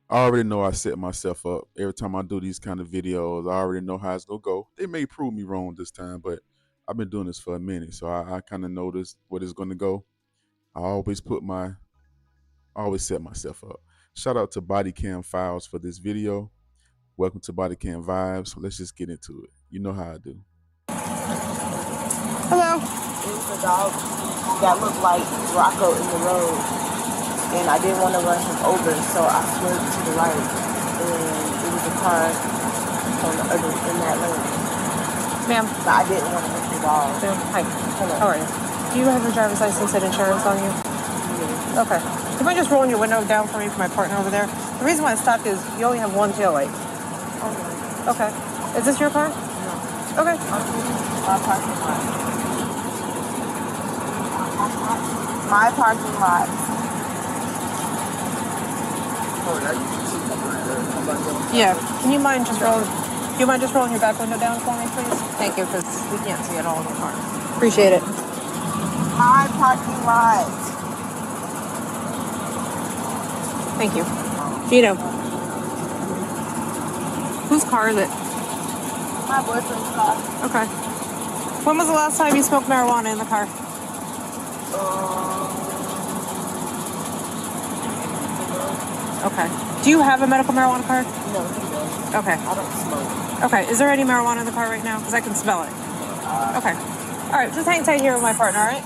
I already know I set myself up. Every time I do these kind of videos, I already know how it's gonna go. They may prove me wrong this time, but I've been doing this for a minute, so I kind of know this what it's gonna go. I always I always set myself up. Shout out to Bodycam Files for this video. Welcome to Bodycam Vibes. Let's just get into it. You know how I do. Hello. It was a dog that looked like Rocco in the road, and I didn't want to run him over, so I swerved to the right, and it was a car on the other in that lane. Ma'am. But I didn't want to hit the dog. Ma'am, hi. Hello. How are you? Do you have your driver's license and insurance on you? Yeah. Okay. Do you mind just rolling your window down for me for my partner over there? The reason why I stopped is you only have one tail light. Oh, Okay. Is this your car? no. Okay. My parking lot. My parking lot. Yeah. Can you mind just rolling? Do you mind just rolling your back window down for me, please? Thank you, because we can't see it all in the car. Appreciate it. My parking lot. Thank you. Gino. Whose car is it? My boyfriend's car. Okay. When was the last time you smoked marijuana in the car? Okay. Do you have a medical marijuana card? No, he doesn't. Okay. I don't smoke. Okay. Is there any marijuana in the car right now? Because I can smell it. Okay. All right. Just hang tight here with my partner, all right?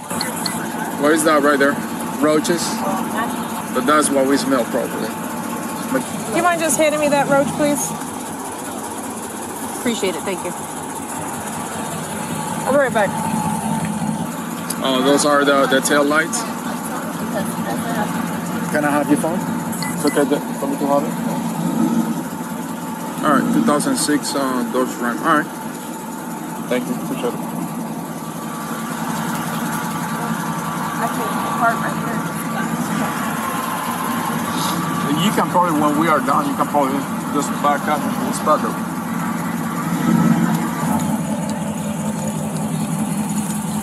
What is that right there? Roaches? But that's what we smell properly. Do you mind just handing me that roach, please? Appreciate it. Thank you. I'll be right back. Oh, those are the tail lights? Can I have your phone? It's okay for me to have it? All right, 2006 Dodge Ram. All right. Thank you. Appreciate it. I can park right here. You can probably, when we are done, you can probably just back up and we'll start it.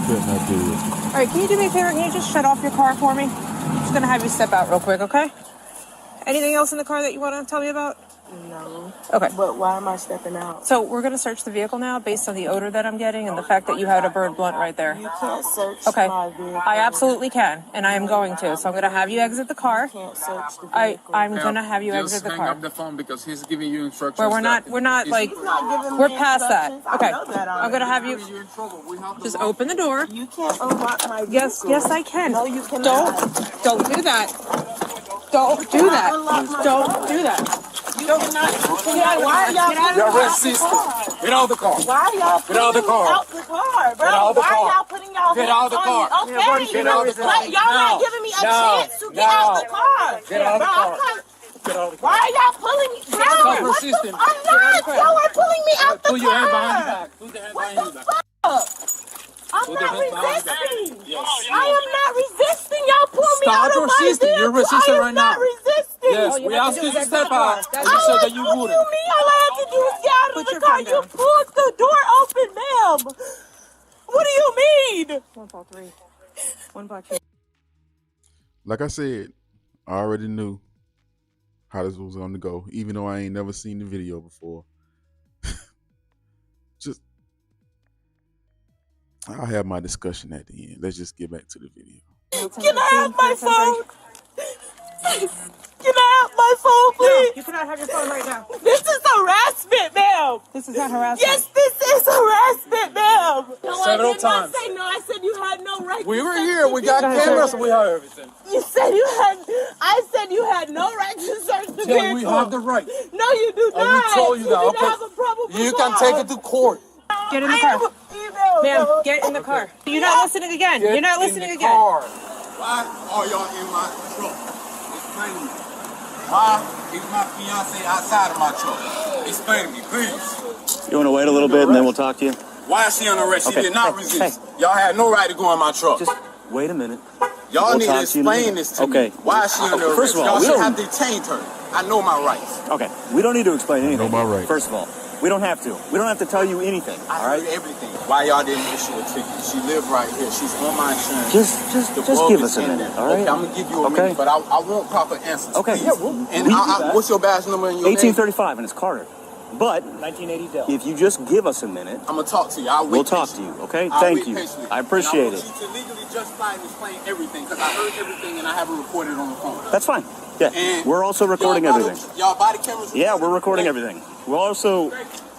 All right, can you do me a favor? Can you just shut off your car for me? I'm just going to have you step out real quick, okay? Anything else in the car that you want to tell me about? No. Okay. But why am I stepping out? So we're going to search the vehicle now based on the odor that I'm getting and the fact that you had a bird blunt right there. You can't search Okay. my vehicle. I absolutely can, and I am going to. So I'm going to have you exit the car. You can't search the vehicle. I'm going to have you exit the Just car. hang up the phone because he's giving you instructions. Where we're not like, He's not giving me we're past that. instructions. Okay. I know that I'm going to have You're you in trouble. We have just open the door. You can't unlock my vehicle. Yes, I can. No, you cannot. Don't do that. Don't do that. Don't do that. You cannot. Why are y'all putting me You're out racist. the car? Get out of the car. Why are y'all Get out of the putting me car. out the car, bro? Get out of the Why car. are y'all putting y'all Get out of the hands on car. me? Okay. Get out of the car. But y'all not giving me a chance to get out the car. Get out of the Bro, car. I'm trying- Get out of the car. Why are y'all pulling me? Bro, Stop what the resisting. I'm not. Y'all are pulling me out the Put your hand behind your car. back. Put the hand What behind your the back. fuck? I'm Put the not hand behind your back. resisting. Yes. I am not resisting. Y'all pull me Stop out of my resisting. vehicle. You're resisting I am right now. not resisting. Yes, we asked you to step out. And you said that you What do wouldn't. you mean all I have to do is get out of Put the your car? phone You down. pulled the door open, ma'am. What do you mean? 143. 142. Like I said, I already knew how this was on the go, even though I ain't never seen the video before. Just, I'll have my discussion at the end. Let's just get back to the video. Can I have my phone? Can I have my phone, please? You cannot have your phone right now. This is harassment, ma'am. This is not harassment. Yes, this is harassment, ma'am. No, Several I did not times. say no. I said you had no right. We to were search here. the We got vehicle. cameras and we have everything. You said you had. I said you had no right to search the Yeah, vehicle. we have the right. No, you do And not. we told you that. You Okay. have a probable You can cause. take it to court. Get in the I car. have a female, Ma'am, though. get in the car. You're not listening again. You're not listening in the again. Car. Why are y'all in my truck? Explain to me. Why is my fiance outside of my truck? Explain to me, please. You want to wait a little bit and then we'll talk to you? Why is she on arrest? She Okay. did not Hey, resist. Y'all had no right to go in my truck. Just wait a minute. Y'all we'll need to talk to you in a explain minute. this to Okay. me. Why is she under arrest? First of all, y'all we should don't- have detained her. I know my rights. Okay, we don't need to explain anything. know my rights. First of all, We don't have to. We don't have to tell you anything. I All right. heard everything. Why y'all didn't issue a ticket? She lived right here. She's on my insurance. Just give us a minute. All right. Okay, I'm gonna give you a minute, but I want proper answers. Okay. Please. Yeah. And what's your badge number and your 1835, and it's Carter. But 1980 Dell. if you just give us a minute, I'm gonna talk to you. We'll talk to you. Okay. Thank you. I appreciate it. I want you to legally justify and explain everything because I heard everything and I have it recorded on the phone. That's fine. Yeah. And we're also recording everything. Y'all body cameras. Yeah, we're recording everything. We'll also.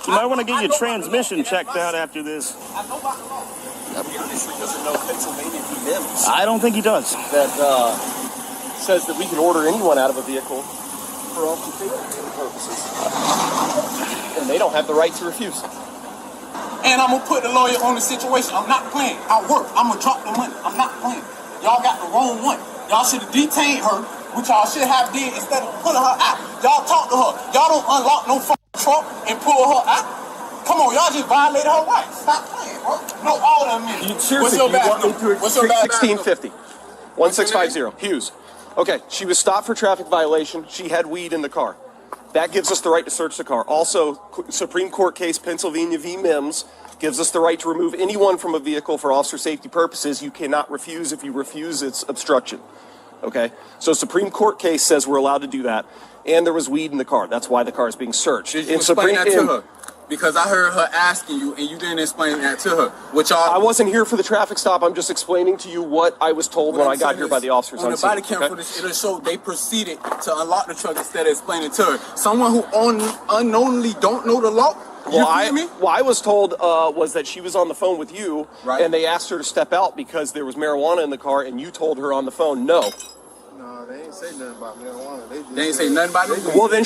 You might want to get your transmission checked out after this. I know about the law. He obviously doesn't know Pennsylvania v. I don't think he does. That says that we can order anyone out of a vehicle for officer safety purposes. And they don't have the right to refuse. And I'm gonna put the lawyer on the situation. I'm not playing. I work. I'm gonna drop the money. I'm not playing. Y'all got the wrong one. Y'all should have detained her, which y'all should have did instead of pulling her out. Y'all talk to her. Y'all don't unlock no truck and pull her out. Come on, y'all just violated her rights. Stop playing, bro. No, all of them. Seriously, What's your you want me to What's your badge 1650. 1650. Hughes. Okay, she was stopped for traffic violation. She had weed in the car. That gives us the right to search the car. Also, Supreme Court case Pennsylvania v. Mims gives us the right to remove anyone from a vehicle for officer safety purposes. You cannot refuse. If you refuse, it's obstruction. Okay? So Supreme Court case says we're allowed to do that. And there was weed in the car. That's why the car is being searched. Did you explain that to her? Because I heard her asking you, and you didn't explain that to her. Which I wasn't here for the traffic stop. I'm just explaining to you what I was told when I got here by the officers on the body cam footage. It'll show they proceeded to unlock the truck instead of explaining to her. Someone who unknowingly don't know the law. I was told was that she was on the phone with you, right, and they asked her to step out because there was marijuana in the car, and you told her on the phone no. No, they ain't say nothing about marijuana. They ain't say nothing about it. Well, then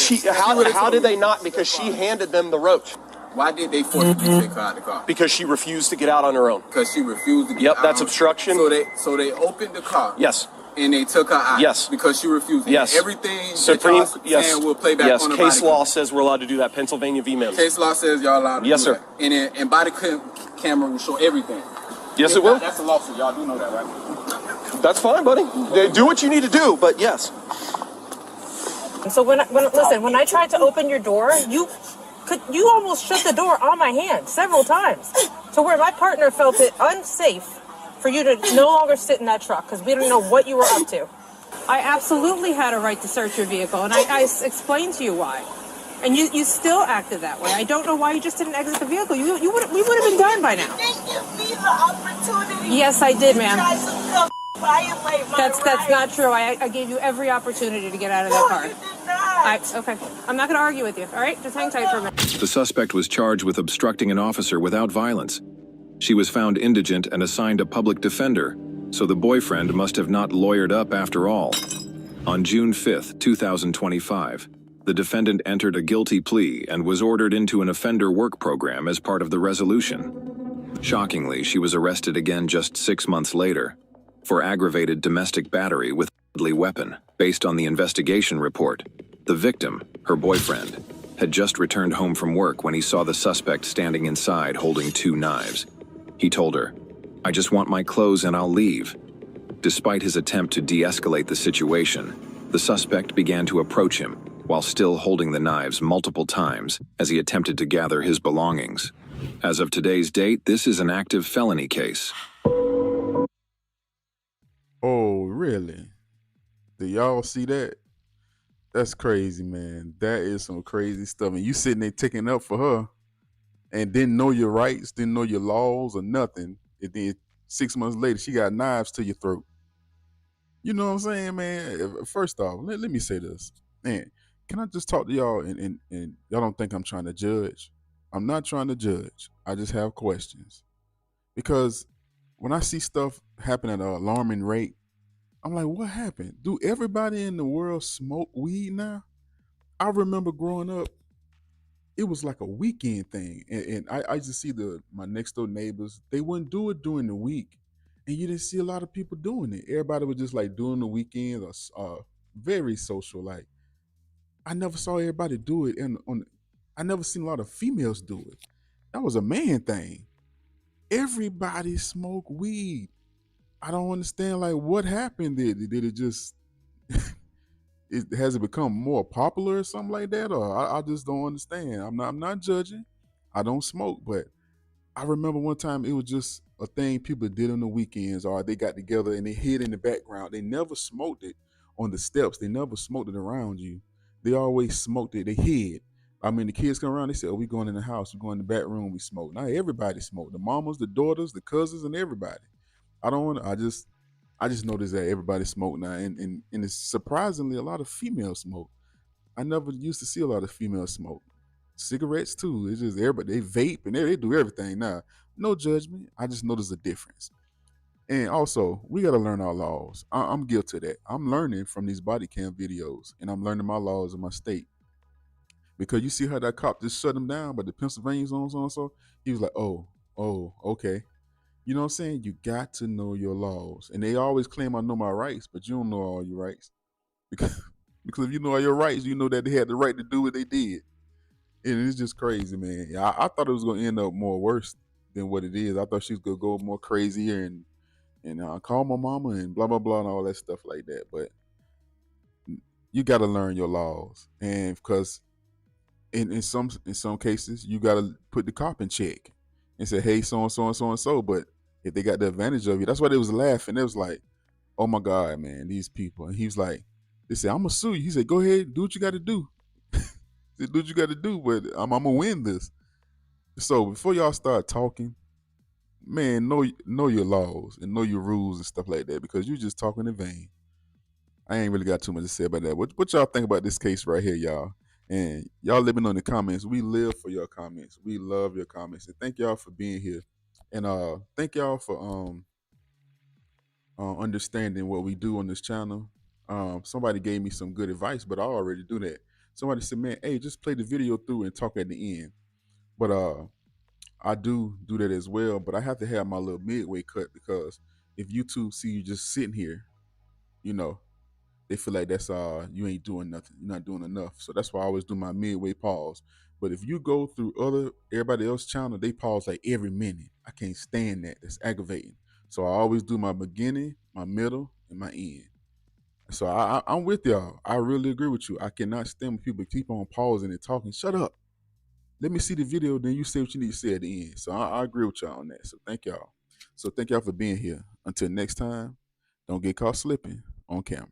how did they not? Because she handed them the roach. Why did they forcibly take her out of the car? Because she refused to get out on her own. Because she refused to get out. Yep, that's obstruction. So they opened the car. Yes. And they took her out. Yes. Because she refused. Yes. Everything Supreme. Yes. We'll play back on the case body law cam. says we're allowed to do that. Pennsylvania v. Mims. Case law says y'all allowed to yes, do sir. That. And body camera will show everything. Yes, it will. That's a lawsuit. Y'all do know that, right? That's fine, buddy. Do what you need to do, but yes. So when I tried to open your door, you almost shut the door on my hand several times, to where my partner felt it unsafe for you to no longer sit in that truck because we didn't know what you were up to. I absolutely had a right to search your vehicle, and I explained to you why. And you still acted that way. I don't know why you just didn't exit the vehicle. We would have been done by now. You didn't give me the opportunity. Yes, I did, ma'am. Violate my That's not true. I gave you every opportunity to get out of that car. You did not. Okay. I'm not going to argue with you. All right? Just hang tight for a minute. The suspect was charged with obstructing an officer without violence. She was found indigent and assigned a public defender, so the boyfriend must have not lawyered up after all. On June 5, 2025, the defendant entered a guilty plea and was ordered into an offender work program as part of the resolution. Shockingly, she was arrested again just 6 months later for aggravated domestic battery with a deadly weapon. Based on the investigation report, the victim, her boyfriend, had just returned home from work when he saw the suspect standing inside holding 2 knives. He told her, "I just want my clothes and I'll leave." Despite his attempt to de-escalate the situation, the suspect began to approach him while still holding the knives multiple times as he attempted to gather his belongings. As of today's date, this is an active felony case. Oh, really? Do y'all see that? That's crazy, man. That is some crazy stuff. And you sitting there ticking up for her and didn't know your rights, didn't know your laws or nothing. And then 6 months later, she got knives to your throat. You know what I'm saying, man? First off, let me say this. Man, can I just talk to y'all and y'all don't think I'm trying to judge? I'm not trying to judge. I just have questions. Because when I see stuff happen at an alarming rate, I'm like, what happened? Do everybody in the world smoke weed now? I remember growing up, it was like a weekend thing. And I used to see my next door neighbors, they wouldn't do it during the week. And you didn't see a lot of people doing it. Everybody was just like doing the weekend or very social. Like, I never saw everybody do it. I never seen a lot of females do it. That was a man thing. Everybody smoke weed. I don't understand, like, what happened. Did it just has it become more popular or something like that, or I just don't understand. I'm not judging. I don't smoke, but I remember one time it was just a thing people did on the weekends, or they got together and they hid in the background. They never smoked it on the steps. They never smoked it around you. They always smoked it. They hid. I mean, the kids come around. They say, "Oh, we going in the house. We going in the back room. We smoke." Now everybody smoke. The mamas, the daughters, the cousins, and everybody. I don't want. I just noticed that everybody smoke now, and it's surprisingly a lot of female smoke. I never used to see a lot of female smoke. Cigarettes too. It's just everybody they vape and they do everything now. No judgment. I just notice a difference. And also, we got to learn our laws. I'm guilty of that. I'm learning from these body cam videos, and I'm learning my laws in my state. Because you see how that cop just shut him down, but the Pennsylvania so and so, he was like, oh, okay. You know what I'm saying? You got to know your laws. And they always claim I know my rights, but you don't know all your rights. Because because if you know all your rights, you know that they had the right to do what they did. And it's just crazy, man. Yeah, I thought it was gonna end up more worse than what it is. I thought she was gonna go more crazier and call my mama and blah blah blah and all that stuff like that. But you got to learn your laws, and because in some cases you got to put the cop in check and say, hey, so and so and so and so. But if they got the advantage of you, that's why they was laughing. It was like, oh my god, man, these people. And he was like, they said, I'm gonna sue you. He said, go ahead, do what you got to do. He said, do what you got to do, but I'm gonna win this. So before y'all start talking, man, know your laws and know your rules and stuff like that because you just talking in vain. I ain't really got too much to say about that. What y'all think about this case right here, y'all? And y'all let me know in the comments. We live for your comments. We love your comments. And thank y'all for being here. And thank y'all for understanding what we do on this channel. Somebody gave me some good advice, but I already do that. Somebody said, man, hey, just play the video through and talk at the end. But I do that as well, but I have to have my little midway cut because if YouTube see you just sitting here, you know, they feel like that's you ain't doing nothing, you're not doing enough. So that's why I always do my midway pause. But if you go through everybody else's channel, they pause like every minute. I can't stand that. It's aggravating. So I always do my beginning, my middle, and my end. So I'm with y'all. I really agree with you. I cannot stand when people keep on pausing and talking. Shut up. Let me see the video, then you say what you need to say at the end. So I agree with y'all on that. So thank y'all. So thank y'all for being here. Until next time, don't get caught slipping on camera.